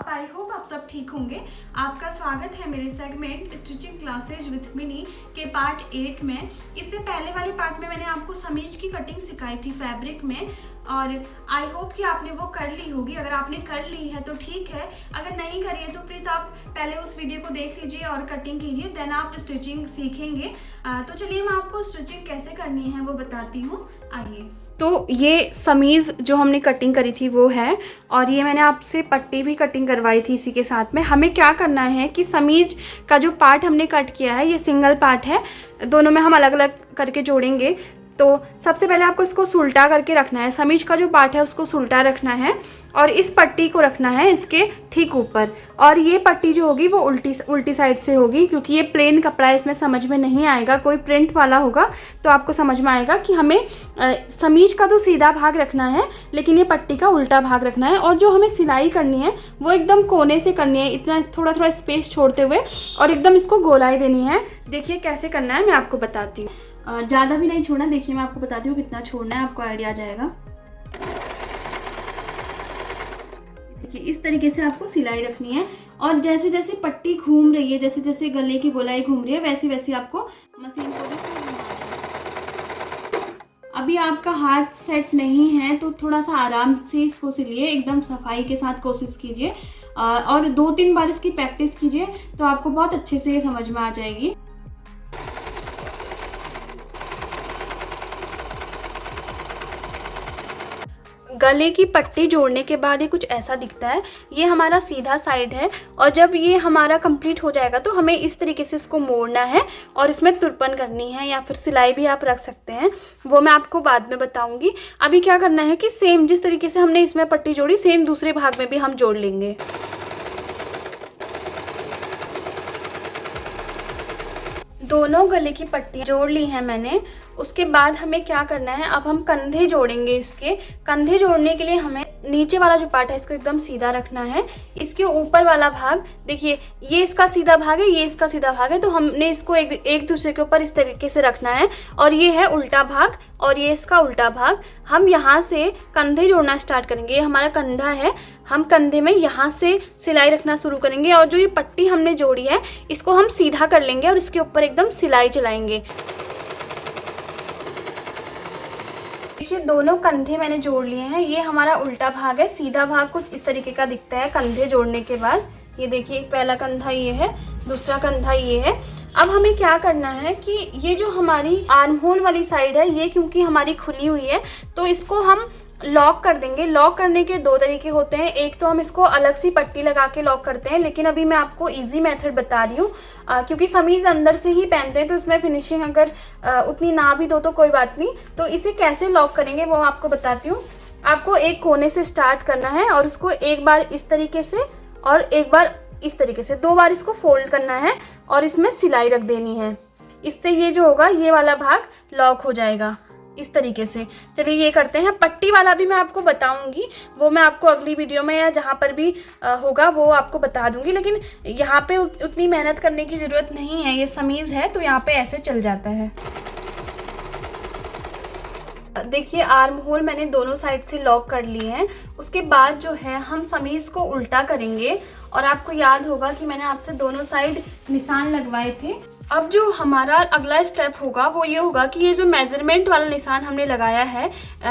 I hope आप सब ठीक होंगे। आपका स्वागत है मेरे segment stitching classes with mini के पार्ट 8 में। इससे पहले वाले पार्ट में मैंने आपको समीज की कटिंग सिखाई थी फैब्रिक में, और आई होप कि आपने वो कर ली होगी। अगर आपने कर ली है तो ठीक है, अगर नहीं करी है तो प्लीज़ आप पहले उस वीडियो को देख लीजिए और कटिंग कीजिए, देन आप स्टिचिंग सीखेंगे। तो चलिए मैं आपको स्टिचिंग कैसे करनी है वो बताती हूँ, आइए। तो ये समीज़ जो हमने कटिंग करी थी वो है, और ये मैंने आपसे पट्टी भी कटिंग करवाई थी इसी के साथ में। हमें क्या करना है कि समीज़ का जो पार्ट हमने कट किया है ये सिंगल पार्ट है, दोनों में हम अलग अलग करके जोड़ेंगे। तो सबसे पहले आपको इसको सुलटा करके रखना है, समीज का जो पार्ट है उसको सुलटा रखना है और इस पट्टी को रखना है इसके ठीक ऊपर। और ये पट्टी जो होगी वो उल्टी साइड से होगी, क्योंकि ये प्लेन कपड़ा है, इसमें समझ में नहीं आएगा। कोई प्रिंट वाला होगा तो आपको समझ में आएगा कि हमें समीज का तो सीधा भाग रखना है, लेकिन ये पट्टी का उल्टा भाग रखना है। और जो हमें सिलाई करनी है वो एकदम कोने से करनी है, इतना थोड़ा थोड़ा स्पेस छोड़ते हुए, और एकदम इसको गोलाई देनी है। देखिए कैसे करना है मैं आपको बताती हूँ। ज़्यादा भी नहीं छोड़ना, देखिए मैं आपको बताती हूँ कितना छोड़ना है, आपको आइडिया आ जाएगा। देखिए इस तरीके से आपको सिलाई रखनी है, और जैसे जैसे पट्टी घूम रही है, जैसे जैसे गले की गोलाई घूम रही है, वैसे वैसे आपको मशीन को भी घुमाना है। अभी आपका हाथ सेट नहीं है तो थोड़ा सा आराम से इसको सिलिए, एकदम सफाई के साथ कोशिश कीजिए, और 2-3 बार इसकी प्रैक्टिस कीजिए तो आपको बहुत अच्छे से ये समझ में आ जाएगी। गले की पट्टी जोड़ने के बाद ये कुछ ऐसा दिखता है, ये हमारा सीधा साइड है। और जब ये हमारा कंप्लीट हो जाएगा तो हमें इस तरीके से इसको मोड़ना है और इसमें तुरपन करनी है, या फिर सिलाई भी आप रख सकते हैं, वो मैं आपको बाद में बताऊंगी। अभी क्या करना है कि सेम जिस तरीके से हमने इसमें पट्टी जोड़ी, सेम दूसरे भाग में भी हम जोड़ लेंगे। दोनों गले की पट्टी जोड़ ली है मैंने। उसके बाद हमें क्या करना है, अब हम कंधे जोड़ेंगे। इसके कंधे जोड़ने के लिए हमें नीचे वाला जो पार्ट है इसको एकदम सीधा रखना है। इसके ऊपर वाला भाग देखिए, ये इसका सीधा भाग है, ये इसका सीधा भाग है, तो हमने इसको एक दूसरे के ऊपर इस तरीके से रखना है। और ये है उल्टा भाग और ये इसका उल्टा भाग। हम यहाँ से कंधे जोड़ना स्टार्ट करेंगे, ये हमारा कंधा है, हम कंधे में यहाँ से सिलाई रखना शुरू करेंगे। और जो ये पट्टी हमने जोड़ी है इसको हम सीधा कर लेंगे और इसके ऊपर एकदम सिलाई चलाएंगे। देखिए दोनों कंधे मैंने जोड़ लिए हैं, ये हमारा उल्टा भाग है। सीधा भाग कुछ इस तरीके का दिखता है कंधे जोड़ने के बाद। ये देखिए पहला कंधा ये है, दूसरा कंधा ये है। अब हमें क्या करना है कि ये जो हमारी आर्म होल वाली साइड है, ये क्योंकि हमारी खुली हुई है तो इसको हम लॉक कर देंगे। लॉक करने के 2 तरीके होते हैं, एक तो हम इसको अलग सी पट्टी लगा के लॉक करते हैं, लेकिन अभी मैं आपको इजी मेथड बता रही हूँ, क्योंकि समीज अंदर से ही पहनते हैं तो इसमें फिनिशिंग अगर उतनी ना भी दो तो कोई बात नहीं। तो इसे कैसे लॉक करेंगे वो आपको बताती हूँ। आपको एक कोने से स्टार्ट करना है और उसको एक बार इस तरीके से और एक बार इस तरीके से 2 बार इसको फोल्ड करना है और इसमें सिलाई रख देनी है। इससे ये जो होगा ये वाला भाग लॉक हो जाएगा इस तरीके से। चलिए ये करते हैं। पट्टी वाला भी मैं आपको बताऊंगी, वो मैं आपको अगली वीडियो में या जहाँ पर भी होगा वो आपको बता दूंगी, लेकिन यहाँ पे उतनी मेहनत करने की ज़रूरत नहीं है, ये समीज़ है तो यहाँ पे ऐसे चल जाता है। देखिए आर्म होल मैंने दोनों साइड से लॉक कर लिए हैं। उसके बाद जो है हम समीज़ को उल्टा करेंगे, और आपको याद होगा कि मैंने आपसे दोनों साइड निशान लगवाए थे। अब जो हमारा अगला स्टेप होगा वो ये होगा कि ये जो मेजरमेंट वाला निशान हमने लगाया है,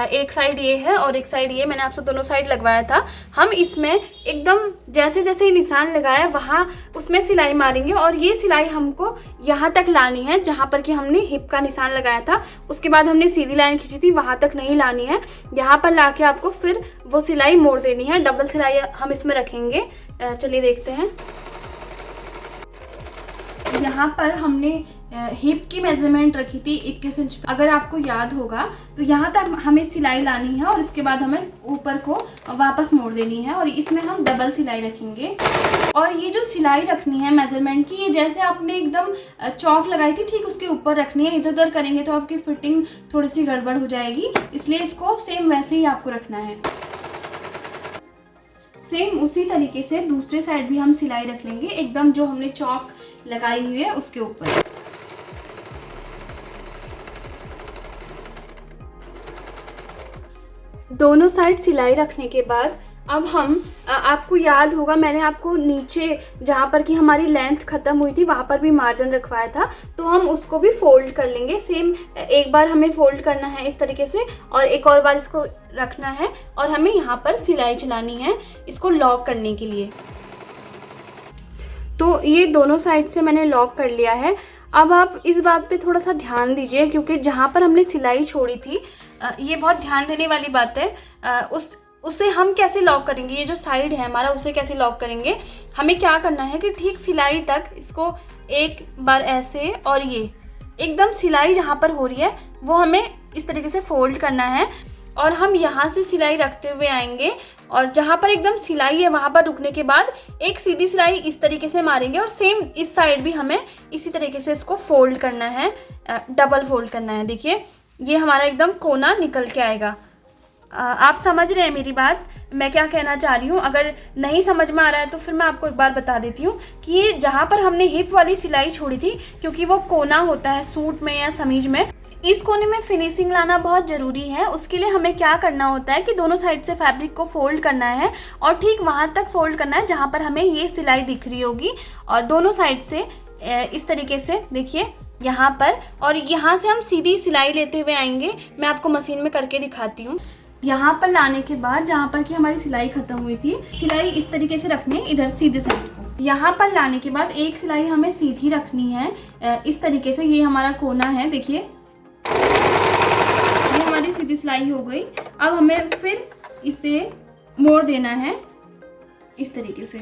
एक साइड ये है और एक साइड ये, मैंने आपसे दोनों साइड लगवाया था, हम इसमें एकदम जैसे जैसे ये निशान लगाया वहाँ उसमें सिलाई मारेंगे। और ये सिलाई हमको यहाँ तक लानी है जहाँ पर कि हमने हिप का निशान लगाया था। उसके बाद हमने सीधी लाइन खींची थी, वहाँ तक नहीं लानी है, यहाँ पर ला के आपको फिर वो सिलाई मोड़ देनी है। डबल सिलाई हम इसमें रखेंगे। चलिए देखते हैं। यहाँ पर हमने हिप की मेजरमेंट रखी थी 21 इंच, अगर आपको याद होगा तो यहाँ तक हमें सिलाई लानी है और इसके बाद हमें ऊपर को वापस मोड़ देनी है, और इसमें हम डबल सिलाई रखेंगे। और ये जो सिलाई रखनी है मेजरमेंट की, ये जैसे आपने एकदम चौक लगाई थी ठीक उसके ऊपर रखनी है। इधर उधर करेंगे तो आपकी फिटिंग थोड़ी सी गड़बड़ हो जाएगी, इसलिए इसको सेम वैसे ही आपको रखना है। सेम उसी तरीके से दूसरे साइड भी हम सिलाई रख लेंगे, एकदम जो हमने चौक लगाई हुई है उसके ऊपर। दोनों साइड सिलाई रखने के बाद अब हम आपको याद होगा मैंने आपको नीचे जहाँ पर कि हमारी लेंथ ख़त्म हुई थी वहाँ पर भी मार्जिन रखवाया था, तो हम उसको भी फोल्ड कर लेंगे। सेम एक बार हमें फोल्ड करना है इस तरीके से और एक और बार इसको रखना है और हमें यहाँ पर सिलाई चलानी है इसको लॉक करने के लिए। तो ये दोनों साइड से मैंने लॉक कर लिया है। अब आप इस बात पे थोड़ा सा ध्यान दीजिए क्योंकि जहाँ पर हमने सिलाई छोड़ी थी ये बहुत ध्यान देने वाली बात है। उसे हम कैसे लॉक करेंगे, ये जो साइड है हमारा उसे कैसे लॉक करेंगे। हमें क्या करना है कि ठीक सिलाई तक इसको एक बार ऐसे और ये एकदम सिलाई जहाँ पर हो रही है वो हमें इस तरीके से फोल्ड करना है और हम यहाँ से सिलाई रखते हुए आएंगे और जहाँ पर एकदम सिलाई है वहाँ पर रुकने के बाद एक सीधी सिलाई इस तरीके से मारेंगे और सेम इस साइड भी हमें इसी तरीके से इसको फोल्ड करना है, डबल फोल्ड करना है। देखिए ये हमारा एकदम कोना निकल के आएगा। आप समझ रहे हैं मेरी बात, मैं क्या कहना चाह रही हूँ? अगर नहीं समझ में आ रहा है तो फिर मैं आपको एक बार बता देती हूँ कि ये जहाँ पर हमने हिप वाली सिलाई छोड़ी थी क्योंकि वो कोना होता है सूट में या समीज में, इस कोने में फिनिशिंग लाना बहुत ज़रूरी है। उसके लिए हमें क्या करना होता है कि दोनों साइड से फैब्रिक को फोल्ड करना है और ठीक वहाँ तक फोल्ड करना है जहाँ पर हमें ये सिलाई दिख रही होगी और दोनों साइड से इस तरीके से देखिए यहाँ पर, और यहाँ से हम सीधी सिलाई लेते हुए आएंगे। मैं आपको मशीन में करके दिखाती हूँ। यहाँ पर लाने के बाद जहाँ पर कि हमारी सिलाई ख़त्म हुई थी, सिलाई इस तरीके से रखनी है इधर सीधे साइड को। यहाँ पर लाने के बाद एक सिलाई हमें सीधी रखनी है इस तरीके से। ये हमारा कोना है, देखिए ये हमारी सीधी सिलाई हो गई। अब हमें फिर इसे मोड़ देना है इस तरीके से।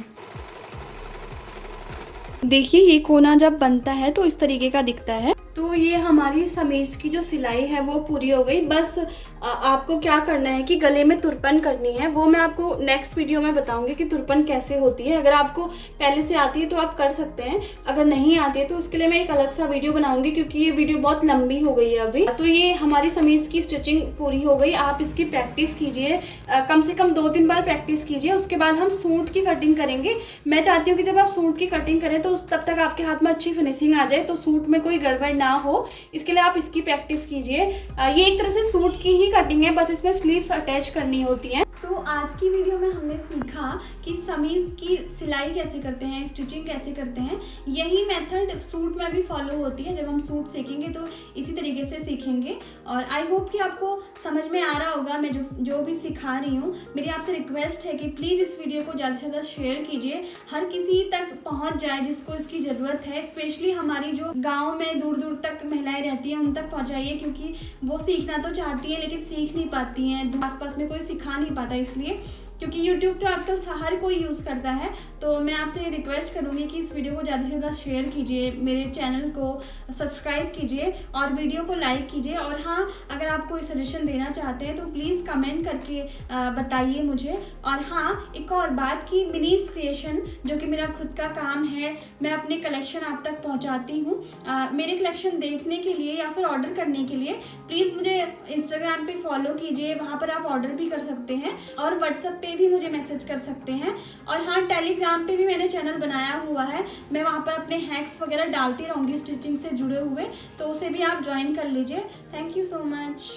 देखिए ये कोना जब बनता है तो इस तरीके का दिखता है। तो ये हमारी समीज की जो सिलाई है वो पूरी हो गई। बस आपको क्या करना है कि गले में तुरपन करनी है, वो मैं आपको नेक्स्ट वीडियो में बताऊंगी कि तुरपन कैसे होती है। अगर आपको पहले से आती है तो आप कर सकते हैं, अगर नहीं आती है तो उसके लिए मैं एक अलग सा वीडियो बनाऊंगी क्योंकि ये वीडियो बहुत लंबी हो गई है अभी। तो ये हमारी समीज की स्टिचिंग पूरी हो गई। आप इसकी प्रैक्टिस कीजिए, कम से कम 2-3 बार प्रैक्टिस कीजिए। उसके बाद हम सूट की कटिंग करेंगे। मैं चाहती हूँ कि जब आप सूट की कटिंग करें तो तब तक आपके हाथ में अच्छी फिनिशिंग आ जाए, तो सूट में कोई गड़बड़ ना हो, इसके लिए आप इसकी प्रैक्टिस कीजिए। ये एक तरह से सूट की ही कटिंग है, बस इसमें स्लीव्स अटैच करनी होती हैं। तो आज की वीडियो में हमने सीखा कि समीज की सिलाई कैसे करते हैं, स्टिचिंग कैसे करते हैं। यही मेथड सूट में भी फॉलो होती है। जब हम सूट सीखेंगे तो इसी तरीके से सीखेंगे और आई होप कि आपको समझ में आ रहा होगा मैं जो भी सिखा रही हूँ। मेरी आपसे रिक्वेस्ट है कि प्लीज़ इस वीडियो को ज़्यादा से ज़्यादा शेयर कीजिए, हर किसी तक पहुँच जाए जिसको इसकी ज़रूरत है। स्पेशली हमारी जो गाँव में दूर दूर तक महिलाएं रहती हैं उन तक पहुँचाइए, क्योंकि वो सीखना तो चाहती हैं लेकिन सीख नहीं पाती हैं, आसपास में कोई सिखा नहीं पाता, इसलिए क्योंकि YouTube तो आजकल हर कोई यूज़ करता है। तो मैं आपसे रिक्वेस्ट करूँगी कि इस वीडियो को ज़्यादा से ज़्यादा शेयर कीजिए, मेरे चैनल को सब्सक्राइब कीजिए और वीडियो को लाइक कीजिए। और हाँ, अगर आप कोई सजेशन देना चाहते हैं तो प्लीज़ कमेंट करके बताइए मुझे। और हाँ, एक और बात कि मिनीज क्रिएशन जो कि मेरा खुद का काम है, मैं अपने कलेक्शन आप तक पहुँचाती हूँ। मेरे कलेक्शन देखने के लिए या फिर ऑर्डर करने के लिए प्लीज़ मुझे इंस्टाग्राम पे फॉलो कीजिए, वहाँ पर आप ऑर्डर भी कर सकते हैं और व्हाट्सएप पे भी मुझे मैसेज कर सकते हैं। और हाँ, टेलीग्राम पे भी मैंने चैनल बनाया हुआ है, मैं वहाँ पर अपने हैक्स वगैरह डालती रहूँगी स्टिचिंग से जुड़े हुए, तो उसे भी आप ज्वाइन कर लीजिए। Thank you so much.